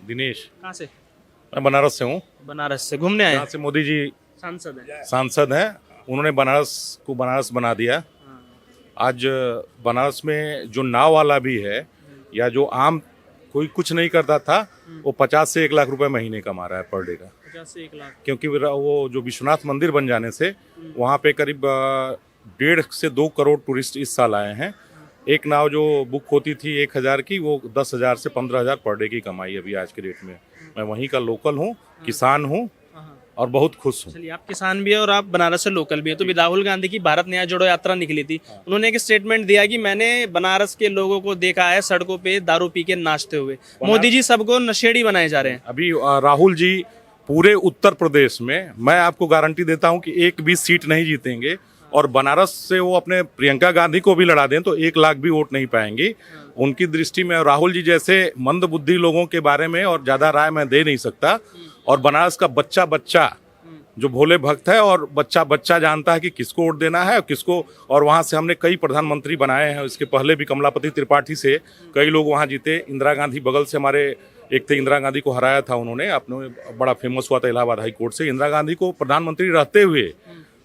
दिनेश। कहाँ से? मैं बनारस से हूँ। बनारस से घूमने आए? यहाँ से मोदी जी सांसद है। हैं, उन्होंने बनारस को बनारस बना दिया। आज बनारस में जो नाव वाला भी है या जो आम कोई कुछ नहीं करता था, वो 50 से 1 लाख रुपए महीने कमा रहा है पर डे का। 50 से 1 लाख? क्योंकि वो जो विश्वनाथ मंदिर बन जाने से वहाँ पे करीब 1.5 से 2 करोड़ टूरिस्ट इस साल आए हैं। एक नाव जो बुक होती थी 1,000 की, वो 10,000 से 15,000 पर डे की कमाई अभी आज के डेट में। मैं वहीं का लोकल हूँ, किसान हूँ और बहुत खुश हूँ। चलिए, आप किसान भी है और आप बनारस से लोकल भी है। तो भी राहुल गांधी की भारत न्याय जोड़ो यात्रा निकली थी, उन्होंने एक स्टेटमेंट दिया कि मैंने बनारस के लोगों को देखा है सड़कों पे दारू पी के नाचते हुए। मोदी जी सबको नशेड़ी बनाए जा रहे हैं। अभी राहुल जी पूरे उत्तर प्रदेश में, मैं आपको गारंटी देता हूं कि एक भी सीट नहीं जीतेंगे। और बनारस से वो अपने प्रियंका गांधी को भी लड़ा दें तो 1 लाख भी वोट नहीं पाएंगी। उनकी दृष्टि में राहुल जी जैसे मंद बुद्धि लोगों के बारे में और ज्यादा राय मैं दे नहीं सकता। और बनारस का बच्चा बच्चा जो भोले भक्त है और बच्चा बच्चा जानता है कि किसको वोट देना है और किसको। और वहाँ से हमने कई प्रधानमंत्री बनाए हैं। इसके पहले भी कमलापति त्रिपाठी से कई लोग वहाँ जीते। इंदिरा गांधी बगल से हमारे एक थे, इंदिरा गांधी को हराया था उन्होंने, अपने बड़ा फेमस हुआ था इलाहाबाद हाई कोर्ट से। इंदिरा गांधी को प्रधानमंत्री रहते हुए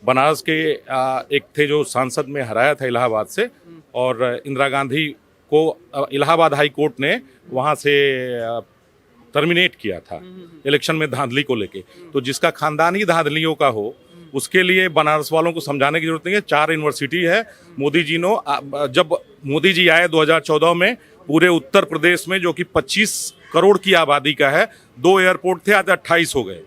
बनारस के एक थे जो सांसद में हराया था इलाहाबाद से। और इंदिरा गांधी को इलाहाबाद हाई कोर्ट ने वहाँ से टर्मिनेट किया था इलेक्शन में धांधली को लेके। तो जिसका खानदान ही धांधलियों का हो, उसके लिए बनारस वालों को समझाने की जरूरत नहीं है। 4 यूनिवर्सिटी है। मोदी जी ने, जब मोदी जी आए 2014 में, पूरे उत्तर प्रदेश में जो कि 25 करोड़ की आबादी का है, 2 एयरपोर्ट थे, आज 28 हो गए।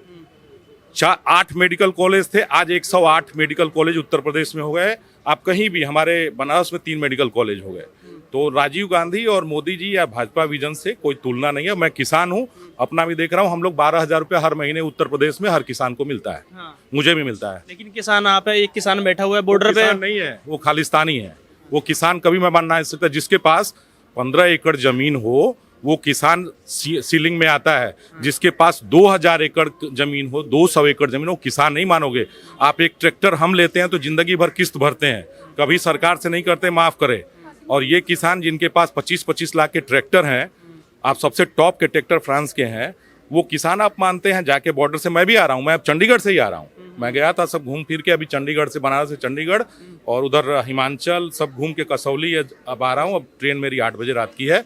8 मेडिकल कॉलेज थे, आज 108 मेडिकल कॉलेज उत्तर प्रदेश में हो गए। आप कहीं भी, हमारे बनारस में 3 मेडिकल कॉलेज हो गए। तो राजीव गांधी और मोदी जी या भाजपा विजन से कोई तुलना नहीं है। मैं किसान हूँ, अपना भी देख रहा हूँ। हम लोग 12,000 रुपया हर महीने उत्तर प्रदेश में हर किसान को मिलता है। मुझे भी मिलता है। लेकिन किसान आप है, एक किसान बैठा हुआ है बॉर्डर पे। नहीं है, वो खालिस्तानी है। वो किसान कभी मैं मान नहीं सकता। जिसके पास 15 एकड़ जमीन हो वो किसान सीलिंग में आता है। जिसके पास 2,000 एकड़ जमीन हो, 200 एकड़ जमीन हो, किसान नहीं मानोगे आप। एक ट्रैक्टर हम लेते हैं तो जिंदगी भर किस्त भरते हैं, कभी सरकार से नहीं करते, माफ करे। और ये किसान जिनके पास 25-25 लाख के ट्रैक्टर हैं, आप सबसे टॉप के ट्रैक्टर फ्रांस के हैं, वो किसान आप मानते हैं। जाके बॉर्डर से मैं भी आ रहा हूँ, मैं अब चंडीगढ़ से ही आ रहा हूँ। मैं गया था सब घूम फिर के, अभी चंडीगढ़ से, बनारस से चंडीगढ़ और उधर हिमाचल सब घूम के कसौली अब आ रहा हूँ। अब ट्रेन मेरी 8 बजे रात की है।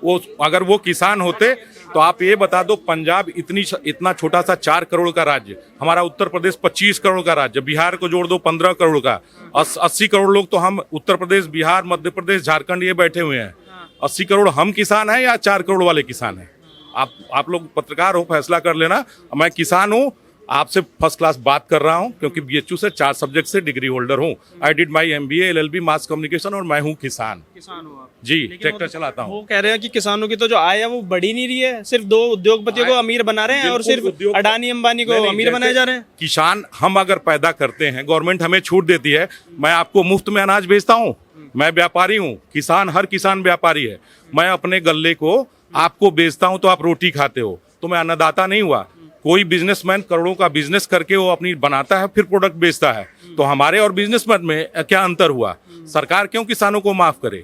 वो अगर वो किसान होते तो आप ये बता दो, पंजाब इतना छोटा सा 4 करोड़ का राज्य, हमारा उत्तर प्रदेश 25 करोड़ का राज्य, बिहार को जोड़ दो 15 करोड़ का, 80 करोड़ लोग तो हम उत्तर प्रदेश, बिहार, मध्य प्रदेश, झारखंड ये बैठे हुए हैं। 80 करोड़ हम किसान हैं या 4 करोड़ वाले किसान हैं? आप लोग पत्रकार हो, फैसला कर लेना। मैं किसान हूँ, आपसे फर्स्ट क्लास बात कर रहा हूँ, क्योंकि BHU से 4 सब्जेक्ट से डिग्री होल्डर हूँ। I did my MBA LLB mass communication और मैं हूँ किसान हो आप जी, ट्रैक्टर चलाता हूँ। वो कह रहे हैं कि किसानों की तो जो आय है वो बढ़ी नहीं रही है, सिर्फ 2 उद्योगपतियों को अमीर बना रहे हैं और सिर्फ अडानी अंबानी को अमीर बनाए जा रहे हैं। किसान हम अगर पैदा करते हैं, गवर्नमेंट हमें छूट देती है। मैं आपको मुफ्त में अनाज बेचता हूँ, मैं व्यापारी हूँ। किसान, हर किसान व्यापारी है। मैं अपने गल्ले को आपको बेचता हूँ तो आप रोटी खाते हो, तो मैं अन्नदाता नहीं हुआ। कोई बिजनेसमैन करोड़ों का बिजनेस करके वो अपनी बनाता है, फिर प्रोडक्ट बेचता है। तो हमारे और बिजनेसमैन में क्या अंतर हुआ? सरकार क्यों किसानों को माफ करे?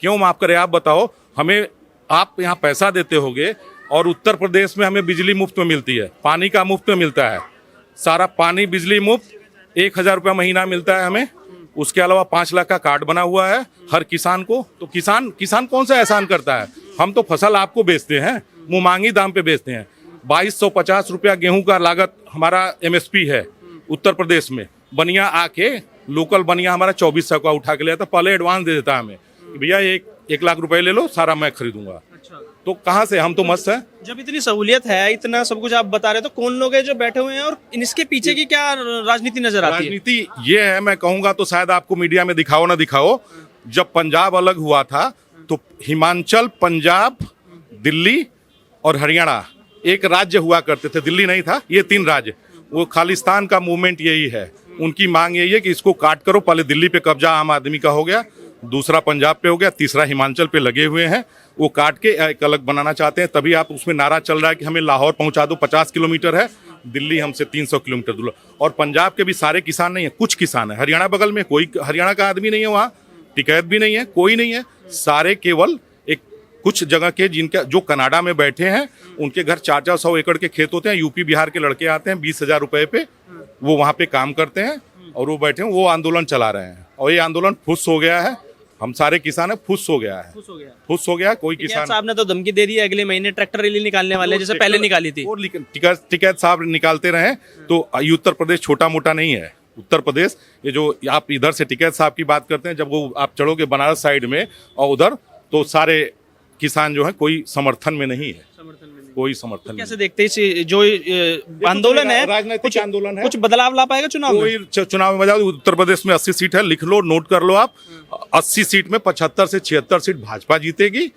क्यों माफ करे? आप बताओ हमें। आप यहाँ पैसा देते होगे और उत्तर प्रदेश में हमें बिजली मुफ्त में मिलती है, पानी का मुफ्त में मिलता है, सारा पानी बिजली मुफ्त, 1,000 रुपया महीना मिलता है हमें। उसके अलावा 5 लाख का कार्ड बना हुआ है हर किसान को। तो किसान कौन सा एहसान करता है? हम तो फसल आपको बेचते हैं, मुँह मांगी दाम पे बेचते हैं। 2,250 रुपया गेहूं का लागत हमारा MSP है उत्तर प्रदेश में। बनिया आके, लोकल बनिया हमारा 2400 का उठा के ले आता, पहले एडवांस दे देता है हमें, भैया 1 लाख रुपए ले लो, सारा मैं खरीदूंगा। तो कहाँ से? हम तो मस्त है। जब इतनी सहूलियत है, इतना सब कुछ आप बता रहे, तो कौन लोग हैं जो बैठे हुए हैं और इसके पीछे की क्या राजनीति नजर आती है? राजनीति ये है, मैं कहूंगा तो शायद आपको मीडिया में दिखाओ ना दिखाओ, जब पंजाब अलग हुआ था तो हिमाचल, पंजाब, दिल्ली और हरियाणा एक राज्य हुआ करते थे। दिल्ली नहीं था, ये 3 राज्य। वो खालिस्तान का मूवमेंट यही है। उनकी मांग यही है कि इसको काट करो। पहले दिल्ली पे कब्जा आम आदमी का हो गया, दूसरा पंजाब पे हो गया, तीसरा हिमाचल पे लगे हुए हैं। वो काट के एक अलग बनाना चाहते हैं। तभी आप उसमें नारा चल रहा है कि हमें लाहौर पहुंचा दो, 50 किलोमीटर है, दिल्ली हमसे 300 किलोमीटर दूर। और पंजाब के भी सारे किसान नहीं है, कुछ किसान है। हरियाणा बगल में कोई हरियाणा का आदमी नहीं है, वहाँ टिकैत भी नहीं है, कोई नहीं है। सारे केवल एक कुछ जगह के जिनका जो कनाडा में बैठे हैं उनके घर 400 एकड़ के खेत होते हैं, यूपी बिहार के लड़के आते हैं 20,000 रुपए पे, वो वहाँ पे काम करते हैं और वो बैठे हैं, वो आंदोलन चला रहे हैं और ये आंदोलन फुस हो गया है। हम सारे किसान है, फुस हो गया है, फुस हो गया। कोई किसान साहब ने तो धमकी दे दी है अगले महीने ट्रैक्टर रैली निकालने वाले, जैसे पहले निकाली थी। और टिकैत साहब निकालते रहे तो ये उत्तर प्रदेश छोटा मोटा नहीं है। उत्तर प्रदेश ये जो आप इधर से टिकैत साहब की बात करते हैं, जब वो आप चढ़ोगे बनारस साइड में और उधर तो सारे किसान जो है कोई समर्थन में नहीं है, कोई समर्थन नहीं। कैसे देखते हैं जो आंदोलन है, राजनीतिक आंदोलन है, कुछ बदलाव ला पाएगा चुनाव में? कोई चुनाव में बजाओ। उत्तर प्रदेश में 80 सीट है, लिख लो, नोट कर लो आप। 80 सीट में 75 से 76 सीट भाजपा जीतेगी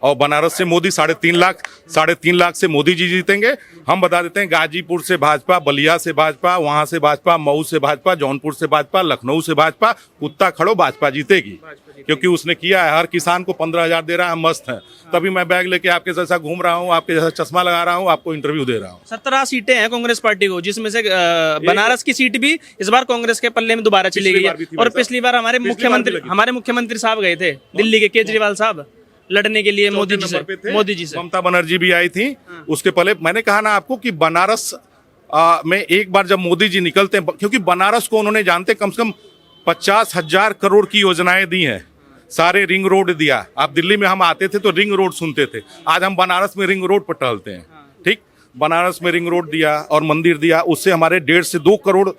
और बनारस से मोदी 3.5 लाख से मोदी जी जीतेंगे। हम बता देते हैं गाजीपुर से भाजपा, बलिया से भाजपा, वहां से भाजपा, मऊ से भाजपा, जौनपुर से भाजपा, लखनऊ से भाजपा, कुत्ता खड़ो भाजपा जीतेगी, क्योंकि उसने किया है। हर किसान को 15,000 दे रहा है, मस्त है। तभी मैं बैग लेके आपके जैसा घूम रहा हूँ, आपके जैसा चश्मा लगा रहा हूँ, आपको इंटरव्यू दे रहा हूँ। 17 सीटें हैं कांग्रेस पार्टी को, जिसमें से बनारस की सीट भी इस बार कांग्रेस के पल्ले में दोबारा चली गई है। और पिछली बार हमारे मुख्यमंत्री साहब गए थे दिल्ली के, केजरीवाल साहब, लड़ने के लिए मोदी जी से। ममता बनर्जी भी आई थी उसके पहले। मैंने कहा ना आपको कि बनारस में एक बार जब मोदी जी निकलते हैं, क्योंकि बनारस को उन्होंने जानते कम से कम 50,000 करोड़ की योजनाएं दी हैं, सारे रिंग रोड दिया। आप दिल्ली में हम आते थे तो रिंग रोड सुनते थे, आज हम बनारस में रिंग रोड पर टहलते हैं। ठीक, बनारस में रिंग रोड दिया और मंदिर दिया, उससे हमारे 1.5 से 2 करोड़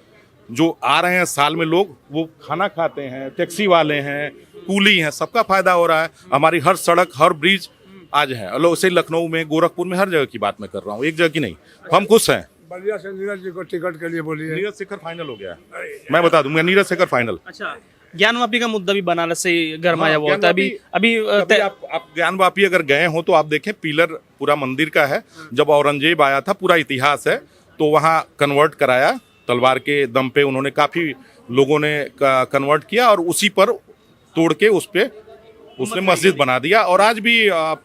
जो आ रहे हैं साल में लोग, वो खाना खाते हैं, टैक्सी वाले हैं, कूली हैं, सबका फायदा हो रहा है। हमारी हर सड़क, हर ब्रिज आज है। लोग से लखनऊ में, गोरखपुर में, हर जगह की बात मैं कर रहा हूँ, एक जगह की नहीं। हम खुश हैं। बलिया से नीरज जी को टिकट के लिए बोलिए। नीरज शेखर फाइनल हो गया, मैं बता दूंगा, नीरज शेखर फाइनल। अच्छा, ज्ञानवापी का मुद्दा भी बनारस से गरमाया हुआ होता है। अभी आप ज्ञानवापी अगर गए हो तो आप देखें, पिलर पूरा मंदिर का है। जब औरंगजेब आया था, पूरा इतिहास है, तो वहाँ कन्वर्ट कराया, तलवार के दम पे उन्होंने काफी लोगों ने कन्वर्ट किया और उसी पर तोड़ के उस पे उसने मस्जिद बना दिया। और आज भी आप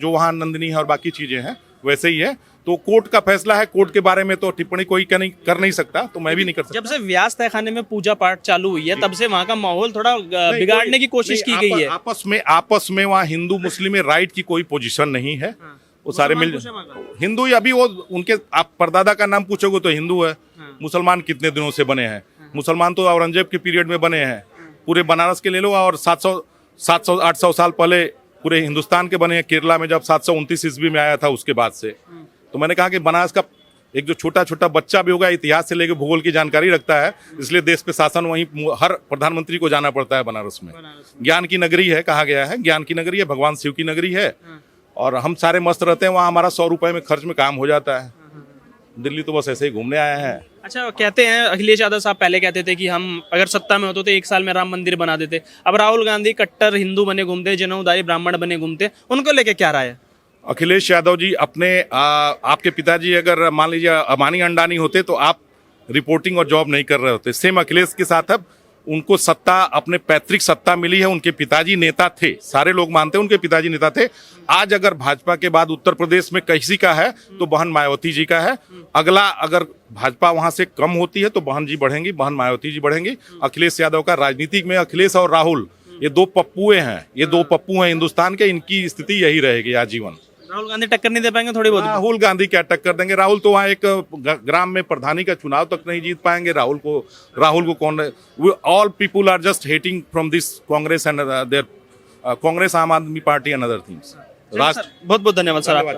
जो वहाँ नंदिनी है और बाकी चीजें हैं वैसे ही है। तो कोर्ट का फैसला है, कोर्ट के बारे में तो टिप्पणी कोई कर नहीं सकता, तो मैं भी नहीं कर सकता। जब से व्यास तहखाने में पूजा पाठ चालू हुई है, तब से वहाँ का माहौल थोड़ा बिगाड़ने की कोशिश की गई है। आपस में वहाँ हिंदू मुस्लिम में राइट की कोई पोजीशन नहीं है। वो सारे मिल हिंदू ही। अभी वो उनके आप परदादा का नाम पूछोगे तो हिंदू है। मुसलमान कितने दिनों से बने हैं? मुसलमान तो औरंगजेब के पीरियड में बने हैं। पूरे बनारस के ले लो, और 700-800 साल पहले पूरे हिंदुस्तान के बने हैं। केरला में जब 729 ईस्वी में आया था, उसके बाद से। तो मैंने कहा कि बनारस का एक जो छोटा छोटा बच्चा भी होगा, इतिहास से लेकर भूगोल की जानकारी रखता है, इसलिए देश पे शासन वहीं हर प्रधानमंत्री को जाना पड़ता है बनारस में। ज्ञान की नगरी है, कहा गया है, ज्ञान की नगरी है, भगवान शिव की नगरी है। और हम सारे मस्त रहते हैं वहाँ, हमारा 100 रुपए में खर्च में काम हो जाता है। दिल्ली तो बस ऐसे ही घूमने आए हैं। अच्छा, कहते हैं अखिलेश यादव साहब पहले कहते थे कि हम अगर सत्ता में होते तो 1 साल में राम मंदिर बना देते। अब राहुल गांधी कट्टर हिंदू बने घूमते, जनेऊधारी ब्राह्मण बने घूमते, उनको लेके क्या राय है? अखिलेश यादव जी अपने आपके पिताजी अगर मान लीजिए अमानी अंडानी होते तो आप रिपोर्टिंग और जॉब नहीं कर रहे होते। सेम अखिलेश के साथ अब उनको सत्ता, अपने पैतृक सत्ता मिली है। उनके पिताजी नेता थे, सारे लोग मानते हैं उनके पिताजी नेता थे। आज अगर भाजपा के बाद उत्तर प्रदेश में किसी का है तो बहन मायावती जी का है। अगला अगर भाजपा वहां से कम होती है तो बहन जी बढ़ेंगी, बहन मायावती जी बढ़ेंगी। अखिलेश यादव का राजनीतिक में अखिलेश और राहुल, ये 2 पप्पुए हैं, ये 2 पप्पू हैं हिंदुस्तान के। इनकी स्थिति यही रहेगी आजीवन। राहुल गांधी टक्कर नहीं दे पाएंगे थोड़ी बहुत? राहुल गांधी क्या टक्कर देंगे? राहुल तो वहाँ एक ग्राम में प्रधानी का चुनाव तक नहीं जीत पाएंगे। राहुल को कौन? All people are just hating from this Congress and there Congress, Aam Aadmi party and other things. बहुत बहुत धन्यवाद सर आपका।